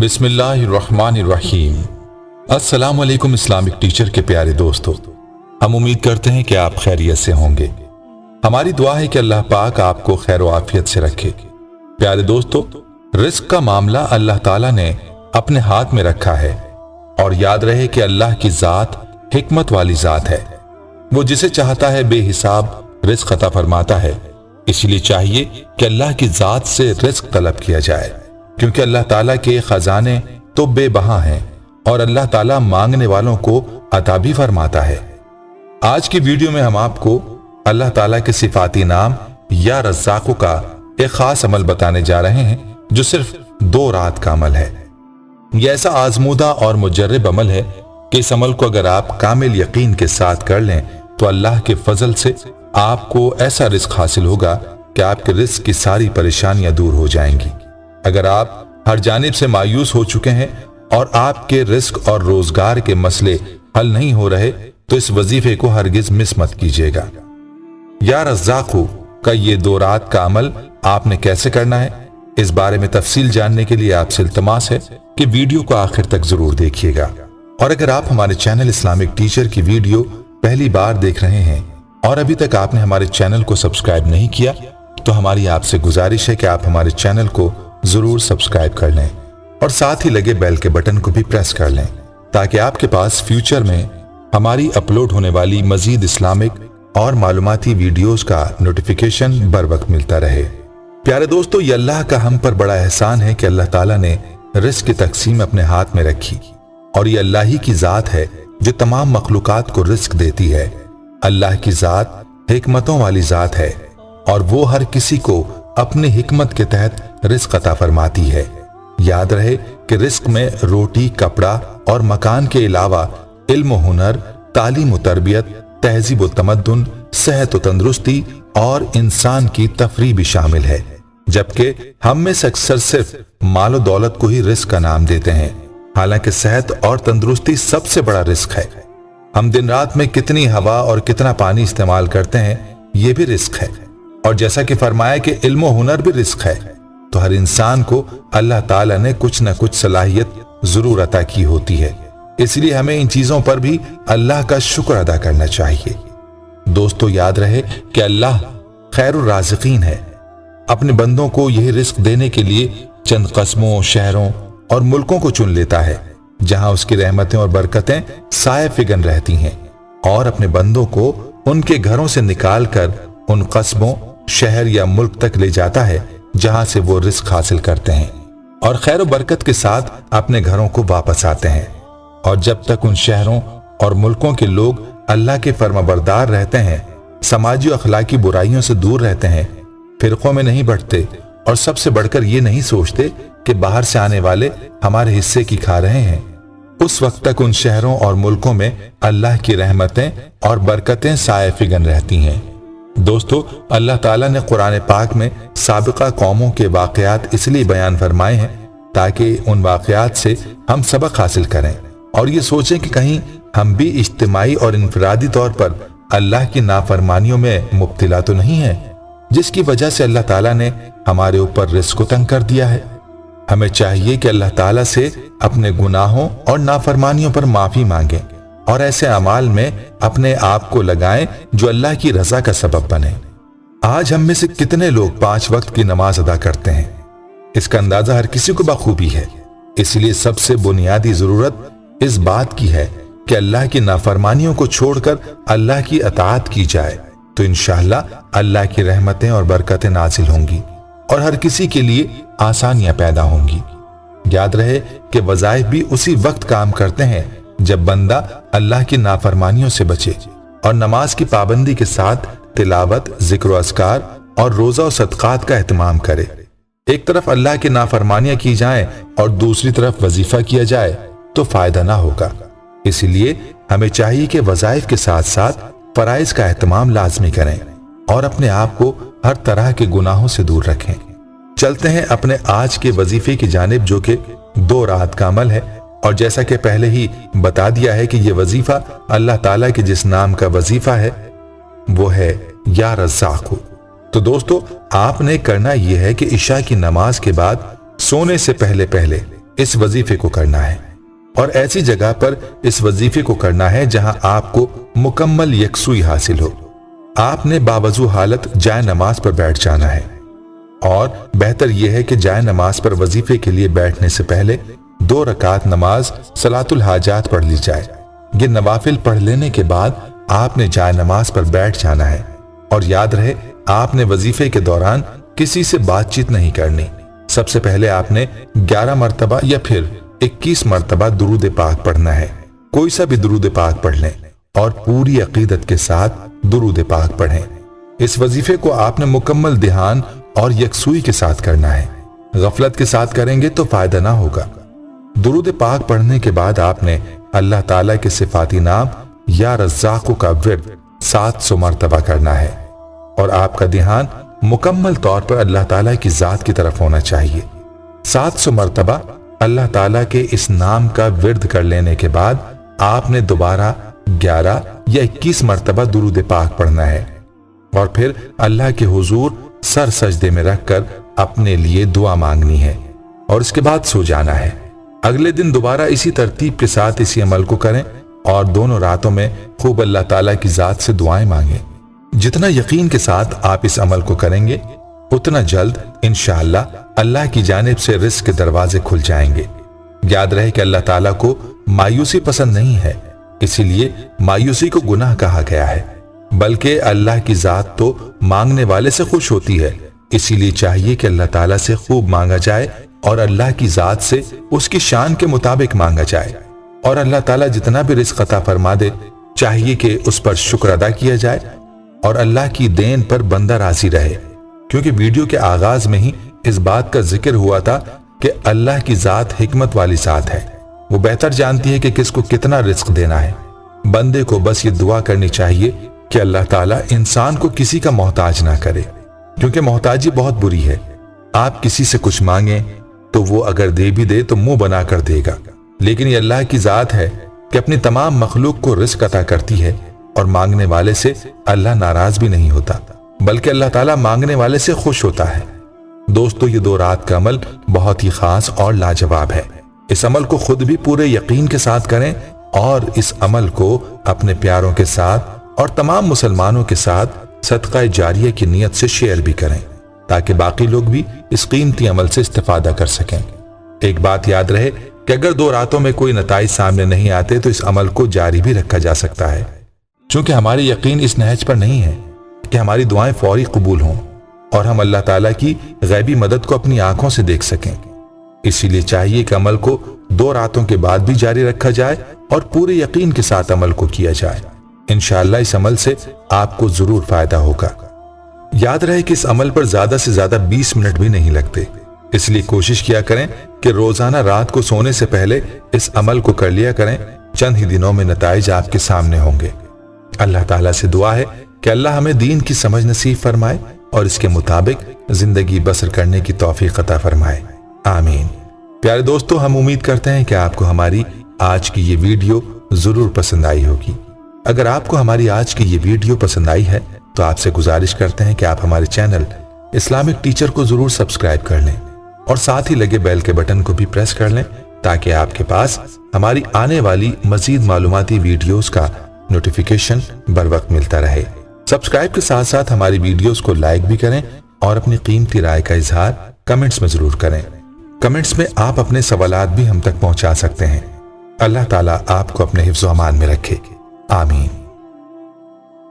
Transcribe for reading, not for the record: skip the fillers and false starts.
बिस्मिल्लाहिर्रहमानिर्रहीम। अस्सलाम वालेकुम इस्लामिक टीचर के प्यारे दोस्तों, हम उम्मीद करते हैं कि आप खैरियत से होंगे। हमारी दुआ है कि अल्लाह पाक आपको खैर व आफियत से रखे। प्यारे दोस्तों, रिस्क का मामला अल्लाह ताला ने अपने हाथ में रखा है और याद रहे कि अल्लाह की जात हिकमत वाली जात है। वो जिसे चाहता है बेहिसाब रिस्क अता फरमाता है। इसलिए चाहिए कि अल्लाह की जात से रिस्क तलब किया जाए, क्योंकि अल्लाह ताला के खजाने तो बेबहा हैं और अल्लाह ताला मांगने वालों को अता भी फरमाता है। आज की वीडियो में हम आपको अल्लाह ताला के सिफाती नाम या रज़्ज़ाक़ का एक खास अमल बताने जा रहे हैं, जो सिर्फ 2 रात का अमल है। यह ऐसा आजमूदा और मुजर्रब अमल है कि इस अमल को अगर आप कामिल यकीन के साथ कर लें तो अल्लाह के फजल से आपको ऐसा रिस्क हासिल होगा कि आपके रिस्क की सारी परेशानियां दूर हो जाएंगी। अगर आप हर जानिब से मायूस हो चुके हैं और आपके रिस्क और रोजगार के मसले हल नहीं हो रहे, तो इस वजीफे को हरगिज मिस मत कीजिएगा। या रज़्ज़ाक़ का ये 2 रात का अमल आपने कैसे करना है, इस बारे में तफसील जानने के लिए आपसे इल्तमास है कि वीडियो को आखिर तक जरूर देखिएगा। और अगर आप हमारे चैनल इस्लामिक टीचर की वीडियो पहली बार देख रहे हैं और अभी तक आपने हमारे चैनल को सब्सक्राइब नहीं किया, तो हमारी आपसे गुजारिश है कि आप हमारे चैनल को जरूर सब्सक्राइब कर लें और साथ ही लगे बेल के बटन को भी प्रेस कर लें, ताकि आपके पास फ्यूचर में हमारी अपलोड होने वाली मजीद इस्लामिक और मालूमाती वीडियोस का नोटिफिकेशन बर वक्त मिलता रहे। प्यारे दोस्तों, ये अल्लाह का हम पर बड़ा एहसान है कि अल्लाह ताला ने रिस्क की तकसीम अपने हाथ में रखी और ये अल्लाह ही की जात है जो तमाम मखलूकात को रिस्क देती है। अल्लाह की जात हिकमतों वाली जात है और वो हर किसी को अपनी हिकमत के तहत रिस्क अता फरमाती है। याद रहे कि रिस्क में रोटी, कपड़ा और मकान के अलावा इल्म, हुनर, तालीम, तरबियत, तहजीब, तमद्दुन, सेहत, तंदुरुस्ती और इंसान की तफरीह भी शामिल है, जबकि हम में से अक्सर सिर्फ मालो दौलत को ही रिस्क का नाम देते हैं। हालांकि सेहत और तंदुरुस्ती सबसे बड़ा रिस्क है। हम दिन रात में कितनी हवा और कितना पानी इस्तेमाल करते हैं, ये भी रिस्क है। और जैसा कि फरमाया कि इल्म और हुनर भी रिस्क है, तो हर इंसान को अल्लाह ताला ने कुछ न कुछ सलाहियत जरूर अता की होती है। इसलिए हमें इन चीजों पर भी अल्लाह का शुक्र अदा करना चाहिए। दोस्तों, याद रहे कि अल्लाह खैरुर राज़िकीन है। अपने बंदों को यही रिस्क देने के लिए चंद कस्मों, शहरों और मुल्कों को चुन लेता है जहां उसकी रहमतें और बरकतें साए फिगन रहती हैं, और अपने बंदों को उनके घरों से निकाल कर उन कस्बों, शहर या मुल्क तक ले जाता है जहां से वो रिस्क हासिल करते हैं और खैर व बरकत के साथ अपने घरों को वापस आते हैं। और जब तक उन शहरों और मुल्कों के लोग अल्लाह के फर्माबरदार रहते हैं, समाजी और अखलाकी बुराइयों से दूर रहते हैं, फिरकों में नहीं बढ़ते और सबसे बढ़कर ये नहीं सोचते कि बाहर से आने वाले हमारे हिस्से की खा रहे हैं, उस वक्त तक उन शहरों और मुल्कों में अल्लाह की रहमतें और बरकतें साए फिगन रहती हैं। दोस्तों, अल्लाह ताला ने कुरान पाक में साबिका कौमों के वाकयात इसलिए बयान फरमाए हैं ताकि उन वाकयात से हम सबक हासिल करें और ये सोचें कि कहीं हम भी इज्तिमाई और इनफरादी तौर पर अल्लाह की नाफरमानियों में मुब्तिला तो नहीं है, जिसकी वजह से अल्लाह ताला ने हमारे ऊपर रिस्क को तंग कर दिया है। हमें चाहिए कि अल्लाह ताला से अपने गुनाहों और नाफरमानियों पर माफी मांगें और ऐसे अमाल में अपने आप को लगाएं जो अल्लाह की रजा का सबब बने। आज हम में से कितने लोग 5 वक्त की नमाज अदा करते हैं, इसका अंदाजा हर किसी को बखूबी है। इसलिए सबसे बुनियादी जरूरत इस बात की है कि अल्लाह की नाफरमानियों को छोड़कर अल्लाह की अताअत की जाए, तो इंशाअल्लाह अल्लाह की रहमतें और बरकतें नाजिल होंगी और हर किसी के लिए आसानियां पैदा होंगी। याद रहे कि वज़ाइफ भी उसी वक्त काम करते हैं जब बंदा अल्लाह की नाफरमानियों से बचे और नमाज की पाबंदी के साथ तिलावत, जिक्र व अस्कार और रोजा और सदकात का एहतमाम करे। एक तरफ अल्लाह की नाफरमानियां की जाएं और दूसरी तरफ वजीफा किया जाए तो फायदा ना होगा। इसलिए हमें चाहिए कि वज़ाइफ के साथ साथ फराइज का एहतमाम लाजमी करें और अपने आप को हर तरह के गुनाहों से दूर रखें। चलते हैं अपने आज के वजीफे की जानिब, जो कि 2 रात का अमल है। और जैसा कि पहले ही बता दिया है कि यह वजीफा अल्लाह ताला के जिस नाम का वजीफा है वो है या रज़्ज़ाक़। तो दोस्तों, आपने करना यह है कि इशा की नमाज के बाद सोने से पहले पहले इस वजीफे को करना है और ऐसी जगह पर इस वजीफे को करना है जहां आपको मुकम्मल यकसुई हासिल हो। आपने बावजू हालत जाए नमाज पर बैठ जाना है और बेहतर यह है कि जाए नमाज पर वजीफे के लिए बैठने से पहले 2 रकात नमाज सलातुल हाजात पढ़ ली जाए। ये नवाफिल पढ़ लेने के बाद आपने जाए नमाज पर बैठ जाना है और याद रहे आपने वजीफे के दौरान किसी से बातचीत नहीं करनी। सबसे पहले आपने 11 मरतबा या फिर 21 मरतबा दुरूद पाक पढ़ना है। कोई सा भी दुरूद पाक पढ़ लें और पूरी अकीदत के साथ दुरूद पाक पढ़ें। इस वजीफे को आपने मुकम्मल ध्यान और यकसुई के साथ करना है। गफलत के साथ करेंगे तो फायदा ना होगा। दुरूद पाक पढ़ने के बाद आपने अल्लाह ताला के सिफाती नाम या रज़्ज़ाक़ का विर्द 700 मरतबा करना है और आपका ध्यान मुकम्मल तौर पर अल्लाह ताला की जात की तरफ होना चाहिए। 700 मरतबा अल्लाह ताला के इस नाम का विर्द कर लेने के बाद आपने दोबारा 11 या 21 मरतबा दुरूद पाक पढ़ना है और फिर अल्लाह के हुजूर सर सजदे में रखकर अपने लिए दुआ मांगनी है और इसके बाद सो जाना है। अगले दिन दोबारा इसी तरतीब के साथ इसी अमल को करें और दोनों रातों में खूब अल्लाह ताला की जात से दुआएं मांगें। जितना यकीन के साथ आप इस अमल को करेंगे उतना जल्द इंशाअल्लाह अल्लाह की जानिब से रिज़्क़ के दरवाजे खुल जाएंगे। याद रहे कि अल्लाह ताला को मायूसी पसंद नहीं है, इसीलिए मायूसी को गुनाह कहा गया है, बल्कि अल्लाह की जात तो मांगने वाले से खुश होती है। इसीलिए चाहिए कि अल्लाह ताला से खूब मांगा जाए और अल्लाह की जात से उसकी शान के मुताबिक मांगा जाए और अल्लाह ताला जितना भी रिज़्क़ अता फरमा दे चाहिए कि उस पर शुक्र अदा किया जाए और अल्लाह की देन पर बंदा राजी रहे। क्योंकि वीडियो के आगाज में ही इस बात का जिक्र हुआ था कि अल्लाह की जात हिकमत वाली जात है। वो बेहतर जानती है कि किसको कितना रिज़्क़ देना है। बंदे को बस ये दुआ करनी चाहिए कि अल्लाह ताला इंसान को किसी का मोहताज ना करे, क्योंकि मोहताजी बहुत बुरी है। आप किसी से कुछ मांगे तो वो अगर दे भी दे तो मुंह बना कर देगा, लेकिन ये अल्लाह की जात है कि अपनी तमाम मखलूक को रिज़्क़ अता करती है और मांगने वाले से अल्लाह नाराज भी नहीं होता, बल्कि अल्लाह ताला मांगने वाले से खुश होता है। दोस्तों, ये 2 रात का अमल बहुत ही खास और लाजवाब है। इस अमल को खुद भी पूरे यकीन के साथ करें और इस अमल को अपने प्यारों के साथ और तमाम मुसलमानों के साथ सदका जारिया की नियत से शेयर भी करें, ताकि बाकी लोग भी इस कीमती अमल से इस्तेफादा कर सकें। एक बात याद रहे कि अगर 2 रातों में कोई नताइज सामने नहीं आते तो इस अमल को जारी भी रखा जा सकता है, क्योंकि हमारी यकीन इस नहज पर नहीं है कि हमारी दुआएं फौरी कबूल हों और हम अल्लाह ताला की गैबी मदद को अपनी आंखों से देख सकें। इसीलिए चाहिए कि अमल को 2 रातों के बाद भी जारी रखा जाए और पूरे यकीन के साथ अमल को किया जाए। इंशाअल्लाह इस अमल से आपको जरूर फायदा होगा। याद रहे कि इस अमल पर ज्यादा से ज्यादा 20 मिनट भी नहीं लगते, इसलिए कोशिश किया करें कि रोजाना रात को सोने से पहले इस अमल को कर लिया करें। चंद ही दिनों में नताइज आपके सामने होंगे। अल्लाह ताला से दुआ है कि अल्लाह हमें दीन की समझ नसीब फरमाए और इसके मुताबिक जिंदगी बसर करने की तौफीक अता फरमाए। आमीन। प्यारे दोस्तों, हम उम्मीद करते हैं कि आपको हमारी आज की ये वीडियो जरूर पसंद आई होगी। अगर आपको हमारी आज की ये वीडियो पसंद आई है तो आपसे गुजारिश करते हैं कि आप हमारे चैनल इस्लामिक टीचर को जरूर सब्सक्राइब कर लें और साथ ही लगे बेल के बटन को भी प्रेस कर लें, ताकि आपके पास हमारी आने वाली मजीद मालूमाती वीडियोस का नोटिफिकेशन बर वक्त मिलता रहे। सब्सक्राइब के साथ साथ हमारी वीडियोस को लाइक भी करें और अपनी कीमती राय का इजहार कमेंट्स में जरूर करें। कमेंट्स में आप अपने सवालात भी हम तक पहुंचा सकते हैं। अल्लाह ताला आपको अपने हिफ्ज़-ओ-अमान में रखे। आमीन।